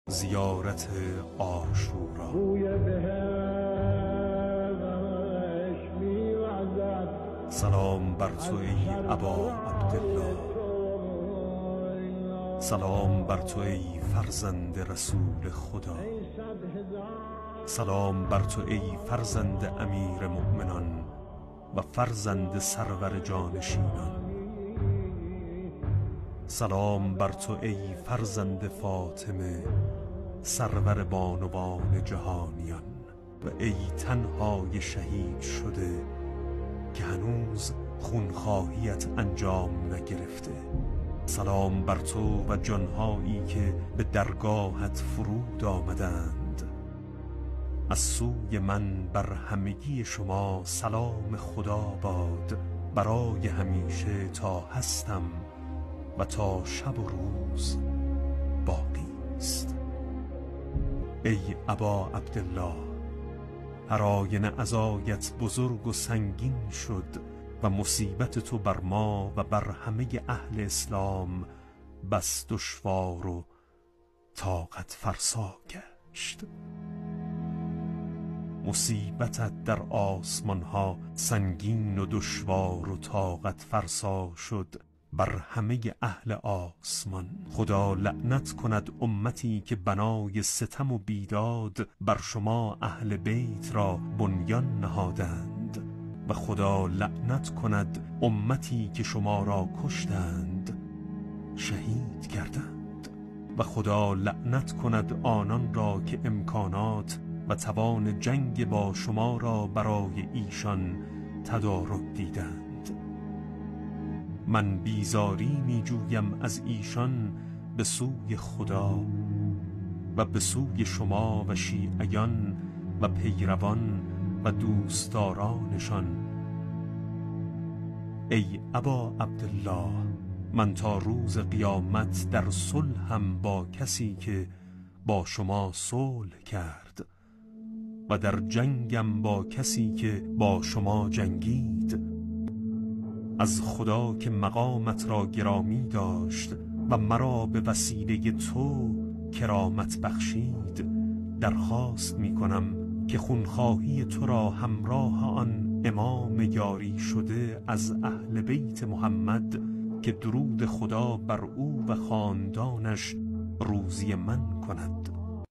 زیارت عاشورا. سلام بر تو ای ابا عبدالله، سلام بر تو ای فرزند رسول خدا، سلام بر تو ای فرزند امیر مؤمنان و فرزند سرور جانشینان، سلام بر تو ای فرزند فاطمه سرور بانوان جهانیان و ای تنهای شهید شده که هنوز خونخواهیت انجام نگرفته. سلام بر تو و جانهایی که به درگاهت فرود آمدند. از سوی من بر همگی شما سلام خدا باد برای همیشه تا هستم و تا شب و روز باقی است. ای ابا عبدالله، هر آینه عزایت بزرگ و سنگین شد و مصیبت تو بر ما و بر همه اهل اسلام بس دشوار و طاقت فرسا گشت. مصیبتت در آسمان ها سنگین و دشوار و طاقت فرسا شد بر همه اهل آسمان. خدا لعنت کند امتی که بنای ستم و بیداد بر شما اهل بیت را بنیان نهادند و خدا لعنت کند امتی که شما را کشتند، شهید کردند و خدا لعنت کند آنان را که امکانات و توان جنگ با شما را برای ایشان تدارک دیدند. من بیزاری می جویم از ایشان به سوی خدا و به سوی شما و شیعیان و پیروان و دوستدارانشان. ای ابا عبدالله، من تا روز قیامت در صلحم با کسی که با شما صلح کرد و در جنگم با کسی که با شما جنگید. از خدا که مقامت را گرامی داشت و مرا به وسیله تو کرامت بخشید، درخواست می کنم که خونخواهی تو را همراه آن امام یاری شده از اهل بیت محمد که درود خدا بر او و خاندانش روزی من کند.